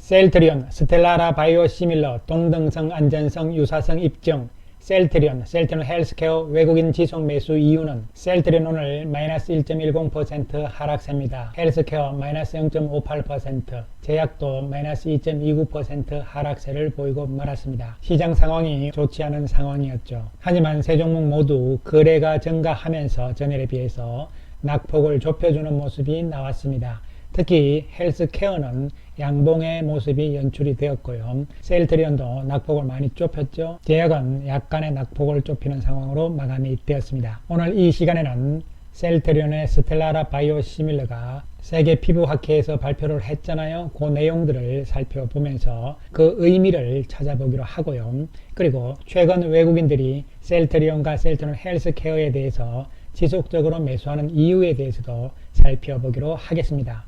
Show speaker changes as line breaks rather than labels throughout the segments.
셀트리온, 스텔라라 바이오시밀러, 동등성, 안전성, 유사성 입증. 셀트리온 헬스케어 외국인 지속 매수 이유는 셀트리온 오늘 마이너스 1.10% 하락세입니다. 헬스케어 마이너스 0.58%, 제약도 마이너스 2.29% 하락세를 보이고 말았습니다. 시장 상황이 좋지 않은 상황이었죠. 하지만 세 종목 모두 거래가 증가하면서 전일에 비해서 낙폭을 좁혀주는 모습이 나왔습니다. 특히 헬스케어는 양봉의 모습이 연출이 되었고요. 셀트리온도 낙폭을 많이 좁혔죠. 제약은 약간의 낙폭을 좁히는 상황으로 마감이 되었습니다. 오늘 이 시간에는 셀트리온의 스텔라라 바이오시밀러가 세계 피부학회에서 발표를 했잖아요. 그 내용들을 살펴보면서 그 의미를 찾아보기로 하고요. 그리고 최근 외국인들이 셀트리온과 셀트리온 헬스케어에 대해서 지속적으로 매수하는 이유에 대해서도 살펴보기로 하겠습니다.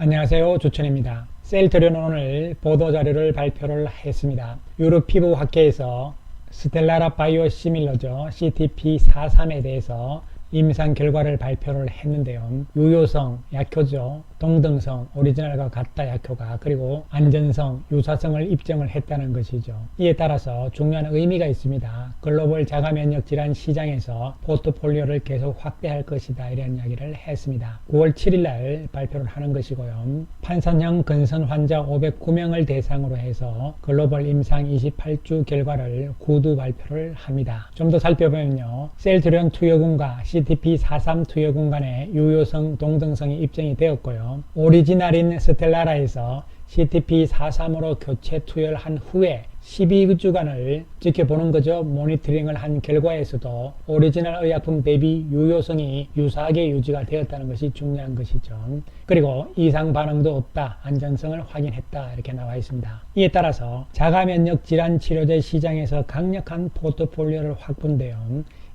안녕하세요, 주천입니다. 셀트리온은 오늘 보도자료를 발표를 했습니다. 유럽 피부학회에서 스텔라라 바이오시밀러죠, CTP43에 대해서 임상 결과를 발표를 했는데요. 유효성, 약효죠, 동등성, 오리지널과 같다 약효가, 그리고 안전성, 유사성을 입증을 했다는 것이죠. 이에 따라서 중요한 의미가 있습니다. 글로벌 자가면역 질환 시장에서 포트폴리오를 계속 확대할 것이다, 이런 이야기를 했습니다. 9월 7일 날 발표를 하는 것이고요. 판산형 근선 환자 509명을 대상으로 해서 글로벌 임상 28주 결과를 구두 발표를 합니다. 좀 더 살펴보면요, 셀트리온 투여군과 CTP43 투여군 간의 유효성, 동등성이 입증이 되었고요. 오리지널인 스텔라라에서 CTP43으로 교체 투여를 한 후에 12주간을 지켜보는 거죠. 모니터링을 한 결과에서도 오리지널 의약품 대비 유효성이 유사하게 유지가 되었다는 것이 중요한 것이죠. 그리고 이상 반응도 없다, 안전성을 확인했다, 이렇게 나와 있습니다. 이에 따라서 자가면역 질환 치료제 시장에서 강력한 포트폴리오를 확보인데요.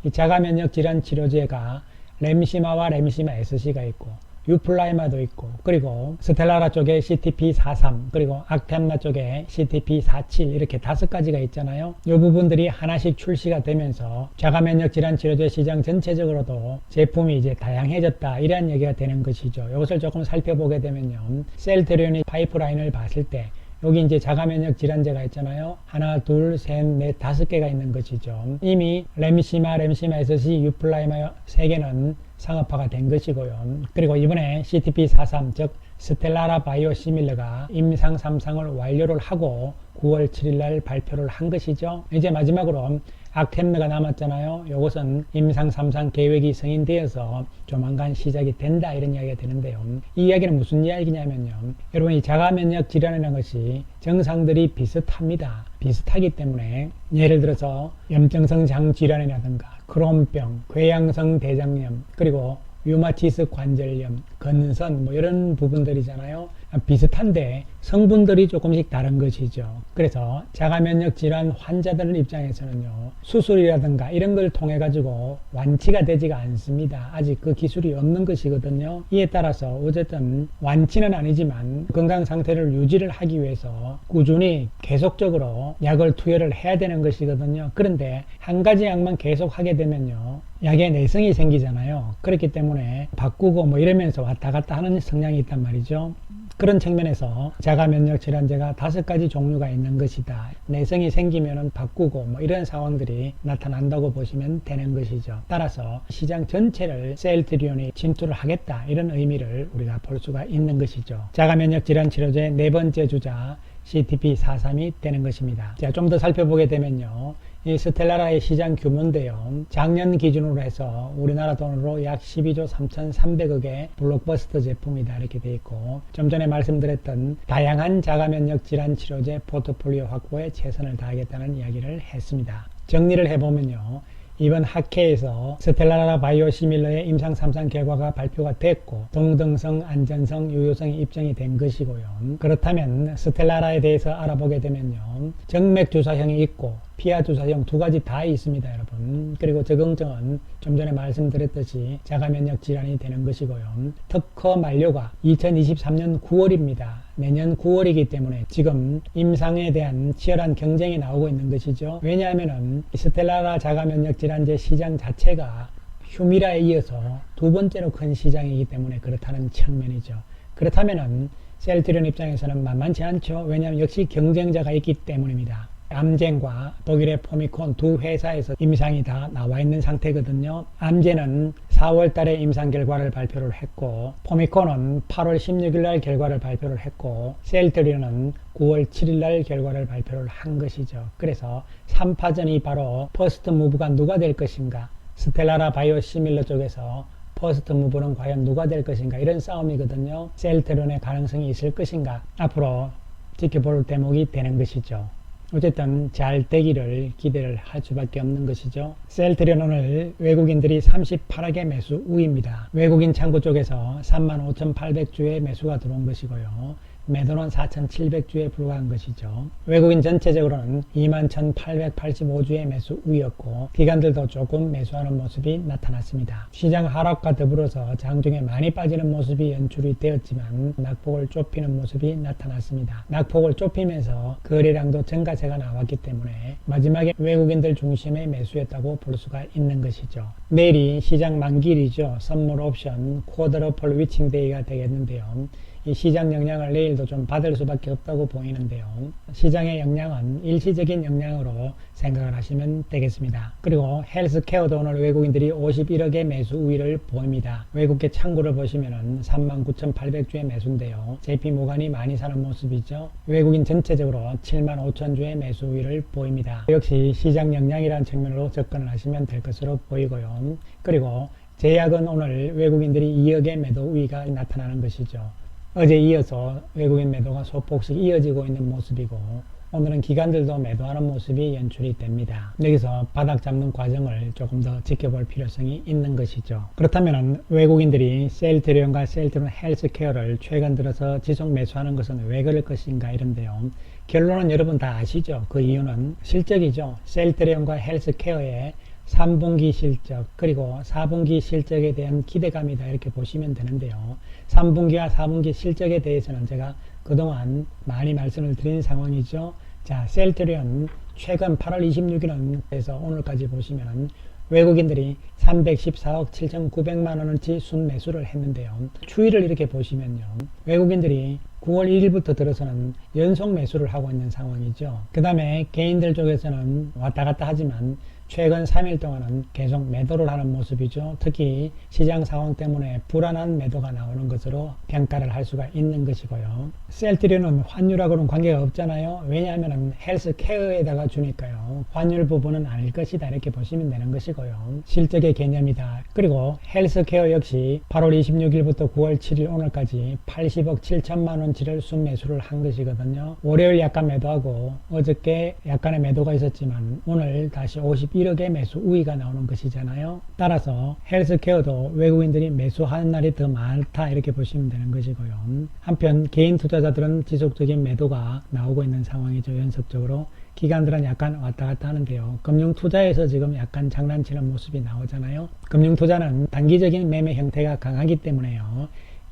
이 자가면역 질환 치료제가 램시마와 램시마 SC가 있고 유플라이마도 있고, 그리고 스텔라라 쪽에 CTP43, 그리고 악템나 쪽에 CTP47, 이렇게 5가지가 있잖아요. 이 부분들이 하나씩 출시가 되면서 자가면역 질환 치료제 시장 전체적으로도 제품이 이제 다양해졌다, 이런 얘기가 되는 것이죠. 이것을 조금 살펴보게 되면요, 셀트리온이 파이프라인을 봤을 때 여기 이제 자가면역 질환제가 있잖아요. 하나, 둘, 셋, 넷, 5개가 있는 것이죠. 이미 램시마 SC, 유플라이마 3개는 상업화가 된 것이고요. 그리고 이번에 CTP43, 즉 스텔라라 바이오시밀러가 임상 3상을 완료를 하고 9월 7일 날 발표를 한 것이죠. 이제 마지막으로 악템르가 남았잖아요. 이것은 임상 3상 계획이 승인되어서 조만간 시작이 된다, 이런 이야기가 되는데요. 이 이야기는 무슨 이야기냐면요, 여러분, 이 자가면역 질환이라는 것이 정상들이 비슷합니다. 비슷하기 때문에 예를 들어서 염증성 장질환이라든가 크론병, 궤양성 대장염, 그리고 류마티스 관절염, 건선, 이런 부분들이잖아요. 비슷한데 성분들이 조금씩 다른 것이죠. 그래서 자가면역 질환 환자들 입장에서는요, 수술이라든가 이런 걸 통해 가지고 완치가 되지가 않습니다. 아직 그 기술이 없는 것이거든요. 이에 따라서 어쨌든 완치는 아니지만 건강 상태를 유지를 하기 위해서 꾸준히 계속적으로 약을 투여를 해야 되는 것이거든요. 그런데 한 가지 약만 계속 하게 되면요, 약에 내성이 생기잖아요. 그렇기 때문에 바꾸고 이러면서 왔다 갔다 하는 성향이 있단 말이죠. 그런 측면에서 자가면역 질환제가 5가지 종류가 있는 것이다. 내성이 생기면 바꾸고 이런 상황들이 나타난다고 보시면 되는 것이죠. 따라서 시장 전체를 셀트리온이 침투를 하겠다, 이런 의미를 우리가 볼 수가 있는 것이죠. 자가면역 질환 치료제 4번째 주자 CTP43이 되는 것입니다. 자, 좀 더 살펴보게 되면요, 이 스텔라라의 시장 규모인데요, 작년 기준으로 해서 우리나라 돈으로 약 12조 3,300억의 블록버스터 제품이다, 이렇게 되어 있고, 좀 전에 말씀드렸던 다양한 자가면역 질환 치료제 포트폴리오 확보에 최선을 다하겠다는 이야기를 했습니다. 정리를 해보면요, 이번 학회에서 스텔라라 바이오시밀러의 임상 3상 결과가 발표가 됐고, 동등성, 안전성, 유효성이 입증이 된 것이고요. 그렇다면 스텔라라에 대해서 알아보게 되면요, 정맥 주사형이 있고 피하 주사형 2가지 다 있습니다, 여러분. 그리고 적응증은 좀 전에 말씀드렸듯이 자가면역 질환이 되는 것이고요. 특허 만료가 2023년 9월입니다. 내년 9월이기 때문에 지금 임상에 대한 치열한 경쟁이 나오고 있는 것이죠. 왜냐하면은 스텔라라 자가면역 질환제 시장 자체가 휴미라에 이어서 2번째로 큰 시장이기 때문에 그렇다는 측면이죠. 그렇다면은 셀트리온 입장에서는 만만치 않죠. 왜냐하면 역시 경쟁자가 있기 때문입니다. 암젠과 독일의 포미콘 두 회사에서 임상이 다 나와 있는 상태거든요. 암젠은 4월 달에 임상 결과를 발표를 했고, 포미콘은 8월 16일 날 결과를 발표를 했고, 셀트리온은 9월 7일 날 결과를 발표를 한 것이죠. 그래서 3파전이 바로 퍼스트 무브가 누가 될 것인가, 스텔라라 바이오시밀러 쪽에서 퍼스트 무브는 과연 누가 될 것인가, 이런 싸움이거든요. 셀트리온의 가능성이 있을 것인가, 앞으로 지켜볼 대목이 되는 것이죠. 어쨌든 잘 되기를 기대를 할 수밖에 없는 것이죠. 셀트리온 오늘 외국인들이 38억의 매수 우입니다. 외국인 창구 쪽에서 35,800주의 매수가 들어온 것이고요. 매도는 4,700주에 불과한 것이죠. 외국인 전체적으로는 21,885주의 매수 우였고, 기관들도 조금 매수하는 모습이 나타났습니다. 시장 하락과 더불어서 장중에 많이 빠지는 모습이 연출이 되었지만 낙폭을 좁히는 모습이 나타났습니다. 낙폭을 좁히면서 거래량도 증가세가 나왔기 때문에 마지막에 외국인들 중심의 매수였다고 볼 수가 있는 것이죠. 내일이 시장 만기일이죠. 선물 옵션 쿼드러플 위칭 데이가 되겠는데요. 이 시장 영향을 내일도 좀 받을 수밖에 없다고 보이는데요. 시장의 영향은 일시적인 영향으로 생각을 하시면 되겠습니다. 그리고 헬스케어도 오늘 외국인들이 51억의 매수 우위를 보입니다. 외국계 창구를 보시면은 39,800주의 매수인데요. JP모간이 많이 사는 모습이죠. 외국인 전체적으로 75,000주의 매수 우위를 보입니다. 역시 시장 영향이라는 측면으로 접근을 하시면 될 것으로 보이고요. 그리고 제약은 오늘 외국인들이 2억의 매도 우위가 나타나는 것이죠. 어제 이어서 외국인 매도가 소폭씩 이어지고 있는 모습이고, 오늘은 기관들도 매도하는 모습이 연출이 됩니다. 여기서 바닥 잡는 과정을 조금 더 지켜볼 필요성이 있는 것이죠. 그렇다면 외국인들이 셀트리온과 셀트리온 헬스케어를 최근 들어서 지속 매수하는 것은 왜 그럴 것인가, 이런데요. 결론은 여러분 다 아시죠. 그 이유는 실적이죠. 셀트리온과 헬스케어의 3분기 실적 그리고 4분기 실적에 대한 기대감이다, 이렇게 보시면 되는데요. 3분기와 4분기 실적에 대해서는 제가 그동안 많이 말씀을 드린 상황이죠. 자, 셀트리온 최근 8월 26일에서 오늘까지 보시면 외국인들이 314억 7,900만원어치 순매수를 했는데요. 추이를 이렇게 보시면요. 외국인들이 9월 1일부터 들어서는 연속 매수를 하고 있는 상황이죠. 그 다음에 개인들 쪽에서는 왔다 갔다 하지만 최근 3일 동안은 계속 매도를 하는 모습이죠. 특히 시장 상황 때문에 불안한 매도가 나오는 것으로 평가를 할 수가 있는 것이고요. 셀트리온은 환율하고는 관계가 없잖아요. 왜냐하면 헬스케어에다가 주니까요. 환율 부분은 아닐 것이다, 이렇게 보시면 되는 것이고요. 실적의 개념이다. 그리고 헬스케어 역시 8월 26일부터 9월 7일 오늘까지 80억 7천만원치를 순매수를 한 것이거든요. 월요일 약간 매도하고 어저께 약간의 매도가 있었지만 오늘 다시 51억의 매수 우위가 나오는 것이잖아요. 따라서 헬스케어도 외국인들이 매수하는 날이 더 많다, 이렇게 보시면 되는 것이고요. 한편 개인 투자자들은 지속적인 매도가 나오고 있는 상황이죠. 연속적으로. 기관들은 약간 왔다 갔다 하는데요. 금융투자에서 지금 약간 장난치는 모습이 나오잖아요. 금융투자는 단기적인 매매 형태가 강하기 때문에요.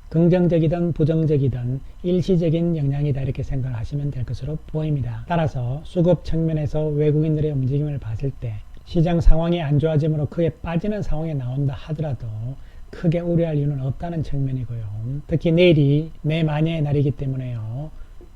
긍정적이든 부정적이든 일시적인 영향이다, 이렇게 생각을 하시면 될 것으로 보입니다. 따라서 수급 측면에서 외국인들의 움직임을 봤을 때 시장 상황이 안 좋아짐으로 크게 빠지는 상황이 나온다 하더라도 크게 우려할 이유는 없다는 측면이고요. 특히 내일이 매마녀의 날이기 때문에요.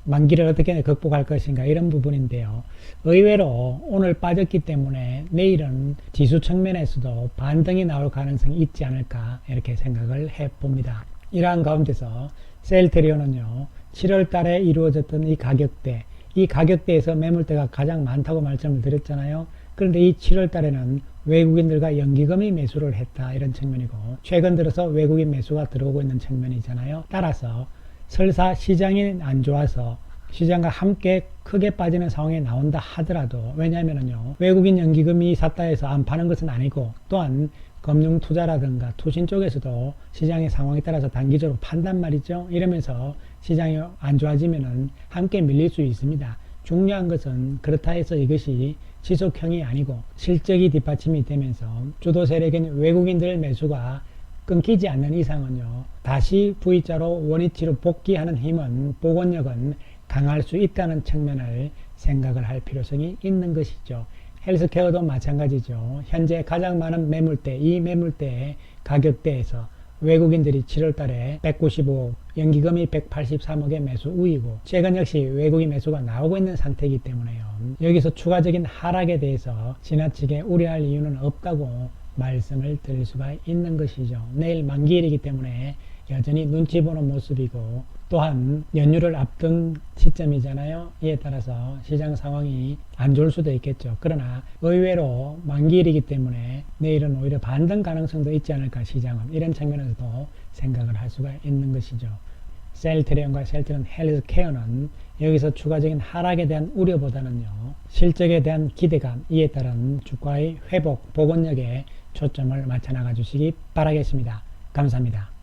만기를 어떻게 극복할 것인가, 이런 부분인데요. 의외로 오늘 빠졌기 때문에 내일은 지수 측면에서도 반등이 나올 가능성이 있지 않을까, 이렇게 생각을 해봅니다. 이러한 가운데서 셀트리온은요, 7월 달에 이루어졌던 이 가격대에서 매물대가 가장 많다고 말씀을 드렸잖아요. 그런데 이 7월 달에는 외국인들과 연기금이 매수를 했다, 이런 측면이고, 최근 들어서 외국인 매수가 들어오고 있는 측면이잖아요. 따라서 설사 시장이 안 좋아서 시장과 함께 크게 빠지는 상황이 나온다 하더라도, 왜냐하면요, 외국인 연기금이 샀다 해서 안 파는 것은 아니고, 또한 금융투자라든가 투신 쪽에서도 시장의 상황에 따라서 단기적으로 판단 말이죠. 이러면서 시장이 안 좋아지면은 함께 밀릴 수 있습니다. 중요한 것은 그렇다 해서 이것이 지속형이 아니고 실적이 뒷받침이 되면서 주도 세력인 외국인들 매수가 끊기지 않는 이상은요, 다시 V자로 원위치로 복귀하는 힘은, 복원력은 강할 수 있다는 측면을 생각을 할 필요성이 있는 것이죠. 헬스케어도 마찬가지죠. 현재 가장 많은 매물대, 이 매물대의 가격대에서 외국인들이 7월 달에 195억, 연기금이 183억의 매수 우위고 최근 역시 외국인 매수가 나오고 있는 상태이기 때문에요. 여기서 추가적인 하락에 대해서 지나치게 우려할 이유는 없다고 말씀을 드릴 수가 있는 것이죠. 내일 만기일이기 때문에 여전히 눈치 보는 모습이고 또한 연휴를 앞둔 시점이잖아요. 이에 따라서 시장 상황이 안 좋을 수도 있겠죠. 그러나 의외로 만기일이기 때문에 내일은 오히려 반등 가능성도 있지 않을까 시장은 이런 측면에서도 생각을 할 수가 있는 것이죠. 셀트리온과 셀트리온 헬스케어는 여기서 추가적인 하락에 대한 우려보다는요. 실적에 대한 기대감, 이에 따른 주가의 회복, 복원력에 초점을 맞춰 나가 주시기 바라겠습니다. 감사합니다.